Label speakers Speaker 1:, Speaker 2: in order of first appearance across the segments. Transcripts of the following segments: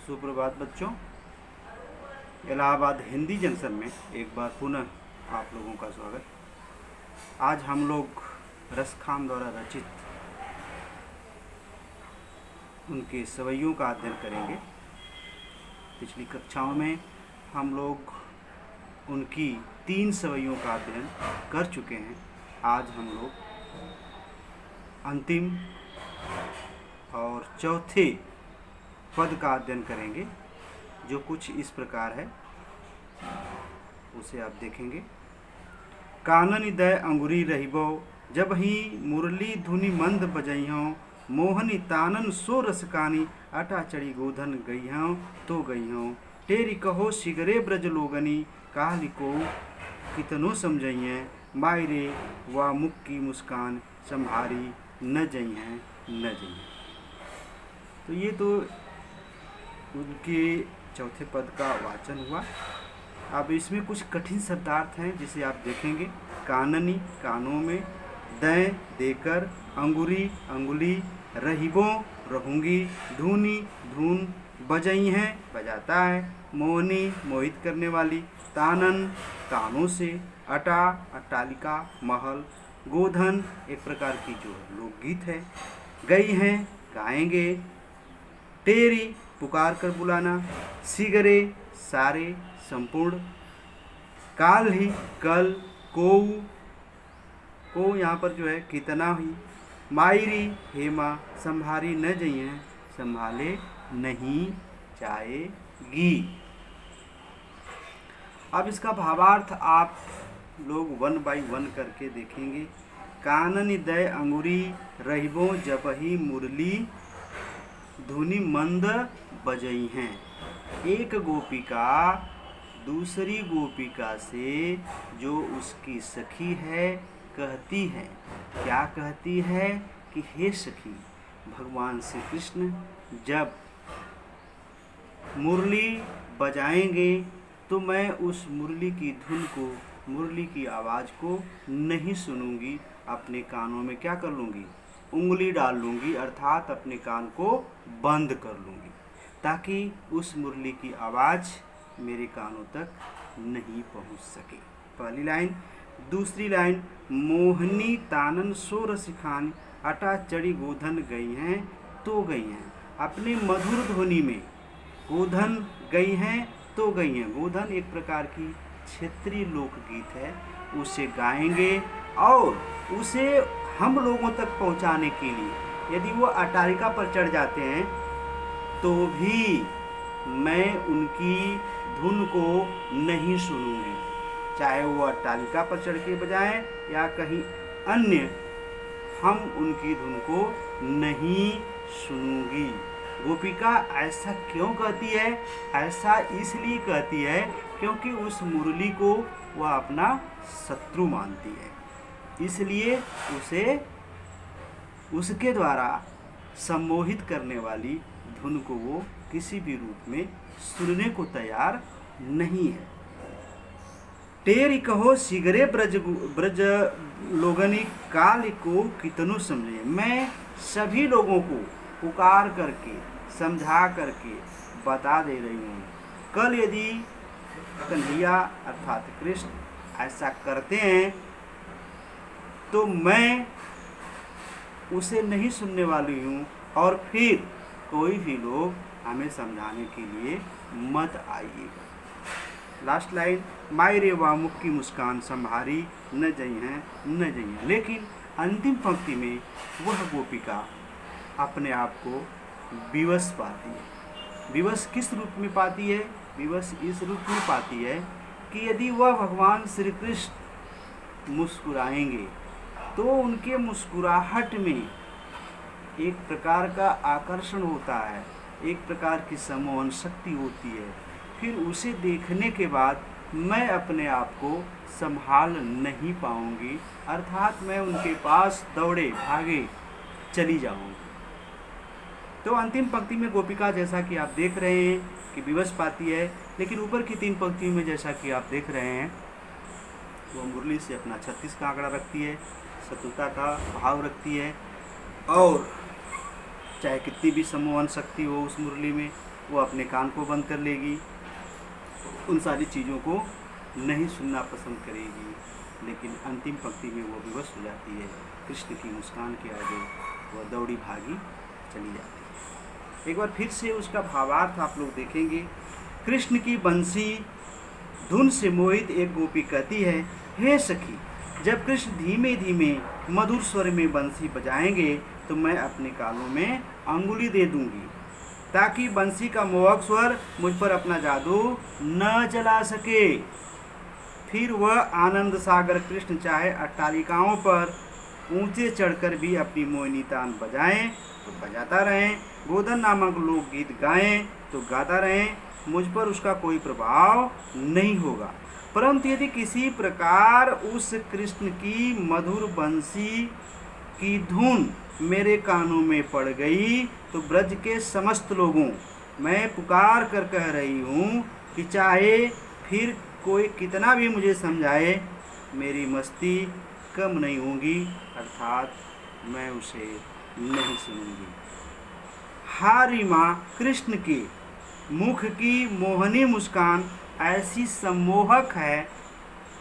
Speaker 1: सुप्रभात बच्चों। इलाहाबाद हिंदी जंक्शन में एक बार पुनः आप लोगों का स्वागत। आज हम लोग रसखान द्वारा रचित उनके सवैयों का अध्ययन करेंगे। पिछली कक्षाओं में हम लोग उनकी 3 सवैयों का अध्ययन कर चुके हैं। आज हम लोग अंतिम और चौथे पद का अध्ययन करेंगे, जो कुछ इस प्रकार है, उसे आप देखेंगे। कानन दय अंगुरी रहिबो जब ही मुरली धुनि मंद बजइहों, मोहनी तानन सो रसकानी अटा चढ़ी गोधन गइहों तो गइहों। टेरी कहो सिगरे ब्रज लोगनी काहली को कितनो समझइए, मायरे वा मुख की मुस्कान संभारी न जइहें न जइहें। तो ये तो उनके चौथे पद का वाचन हुआ। अब इसमें कुछ कठिन शब्दार्थ हैं जिसे आप देखेंगे। काननी कानों में, दय देकर, अंगुरी अंगुली, रहिबों रहूंगी, धुनी धुन, बजई हैं बजाता है, मोहनी मोहित करने वाली, तानन कानों से, अटा अट्टालिका महल, गोधन एक प्रकार की जो लोकगीत है, गई हैं गाएंगे, टेरी पुकार कर बुलाना, सिगरे सारे संपूर्ण, काल ही कल, को यहाँ पर जो है कितना ही, मायरी हेमा संभारी न जइए संभाले नहीं जाएगी। अब इसका भावार्थ आप लोग 1 बाय 1 करके देखेंगे। कानन दय अंगुरी रहिबो जबहि मुरली धुनि मंद बजई हैं। एक गोपिका दूसरी गोपिका से जो उसकी सखी है कहती है, क्या कहती है कि हे सखी, भगवान श्री कृष्ण जब मुरली बजाएंगे तो मैं उस मुरली की धुन को, मुरली की आवाज़ को नहीं सुनूंगी, अपने कानों में क्या कर लूँगी, उंगली डाल लूँगी, अर्थात अपने कान को बंद कर लूँगी, ताकि उस मुरली की आवाज़ मेरे कानों तक नहीं पहुँच सके। पहली लाइन। दूसरी लाइन, मोहनी तानन सो रसिखान अटा चढ़ी गोधन गई हैं तो गई हैं। अपने मधुर ध्वनि में गोधन गई हैं तो गई हैं। गोधन एक प्रकार की क्षेत्रीय लोकगीत है, उसे गाएंगे और उसे हम लोगों तक पहुंचाने के लिए यदि वो अट्टालिका पर चढ़ जाते हैं तो भी मैं उनकी धुन को नहीं सुनूंगी, चाहे वो अट्टालिका पर चढ़ के बजाएं या कहीं अन्य, हम उनकी धुन को नहीं सुनूंगी। गोपिका ऐसा क्यों कहती है? ऐसा इसलिए कहती है क्योंकि उस मुरली को वह अपना शत्रु मानती है, इसलिए उसे उसके द्वारा सम्मोहित करने वाली धुन को वो किसी भी रूप में सुनने को तैयार नहीं है। टेरी कहो सिगरे ब्रज लोगनी काल को कितनो समझे। मैं सभी लोगों को पुकार करके समझा करके बता दे रही हूँ। कल यदि कन्हैया अर्थात कृष्ण ऐसा करते हैं तो मैं उसे नहीं सुनने वाली हूँ, और फिर कोई भी लोग हमें समझाने के लिए मत आइएगा। लास्ट लाइन, मायरे वा मुख की मुस्कान संभारी न जई हैं न जई हैं। लेकिन अंतिम पंक्ति में वह गोपिका अपने आप को विवश पाती है। विवश किस रूप में पाती है? विवश इस रूप में पाती है कि यदि वह भगवान श्री कृष्ण मुस्कुराएंगे तो उनके मुस्कुराहट में एक प्रकार का आकर्षण होता है, एक प्रकार की सम्मोहन शक्ति होती है। फिर उसे देखने के बाद मैं अपने आप को संभाल नहीं पाऊंगी, अर्थात मैं उनके पास दौड़े भागे चली जाऊंगी। तो अंतिम पंक्ति में गोपिका जैसा कि आप देख रहे हैं कि विवश पाती है, लेकिन ऊपर की 3 पंक्तियों में जैसा कि आप देख रहे हैं वो मुरली से अपना 36 का आंकड़ा रखती है, शत्रुता का भाव रखती है, और चाहे कितनी भी सम्मोहन शक्ति हो उस मुरली में, वो अपने कान को बंद कर लेगी, उन सारी चीज़ों को नहीं सुनना पसंद करेगी। लेकिन अंतिम पंक्ति में वो विवश हो जाती है, कृष्ण की मुस्कान के आगे वह दौड़ी भागी चली जाती है। एक बार फिर से उसका भावार्थ आप लोग देखेंगे। कृष्ण की बंसी धुन से मोहित एक गोपी कहती है, हे सखी, जब कृष्ण धीमे धीमे मधुर स्वर में बंसी बजाएंगे तो मैं अपने कानों में अंगुली दे दूंगी, ताकि बंसी का मोहक स्वर मुझ पर अपना जादू न चला सके। फिर वह आनंद सागर कृष्ण चाहे अट्टालिकाओं पर ऊंचे चढ़कर भी अपनी मोहिनी तान बजाएं तो बजाता रहें, गोधन नामक लोकगीत गाएं तो गाता रहें, मुझ पर उसका कोई प्रभाव नहीं होगा। परंतु यदि किसी प्रकार उस कृष्ण की मधुर बंसी की धुन मेरे कानों में पड़ गई तो ब्रज के समस्त लोगों, मैं पुकार कर कह रही हूँ कि चाहे फिर कोई कितना भी मुझे समझाए, मेरी मस्ती कम नहीं होगी, अर्थात मैं उसे नहीं सुनूंगी। हारी माँ, कृष्ण के मुख की मोहनी मुस्कान ऐसी सम्मोहक है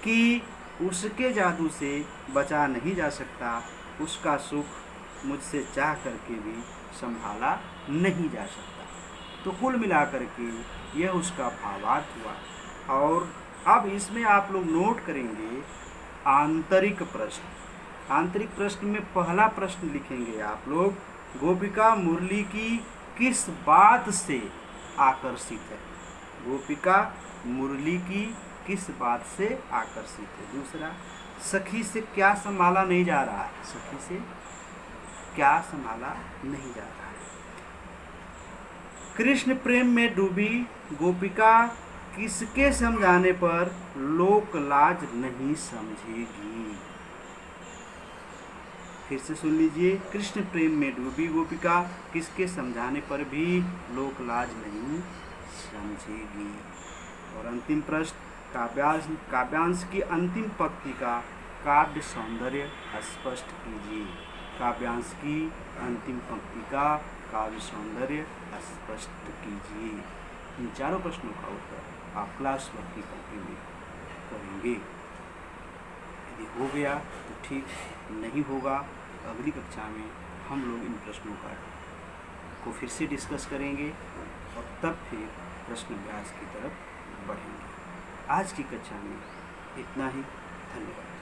Speaker 1: कि उसके जादू से बचा नहीं जा सकता, उसका सुख मुझसे चाह करके भी संभाला नहीं जा सकता। तो कुल मिलाकर के यह उसका भावार्थ हुआ। और अब इसमें आप लोग नोट करेंगे आंतरिक प्रश्न। आंतरिक प्रश्न में पहला प्रश्न लिखेंगे आप लोग, गोपिका मुरली की किस बात से आकर्षित है? गोपिका मुरली की किस बात से आकर्षित है? दूसरा, सखी से क्या संभाला नहीं जा रहा है? सखी से क्या संभाला नहीं जा रहा है? कृष्ण प्रेम में डूबी गोपिका किसके समझाने पर लोक लाज नहीं समझेगी? फिर से सुन लीजिए, कृष्ण प्रेम में डूबी गोपिका किसके समझाने पर भी लोक लाज नहीं समझेगी? और अंतिम प्रश्न, काव्यांश की अंतिम पंक्ति का काव्य सौंदर्य स्पष्ट कीजिए। काव्यांश की अंतिम पंक्ति का काव्य सौंदर्य स्पष्ट कीजिए। इन चारों प्रश्नों का उत्तर आप क्लास वर्क की कॉपी में करेंगे। यदि हो गया तो ठीक, नहीं होगा तो अगली कक्षा में हम लोग इन प्रश्नों को फिर से डिस्कस करेंगे और तब फिर प्रश्न व्यास की तरफ बढ़ेंगे। आज की कक्षा में इतना ही। धन्यवाद।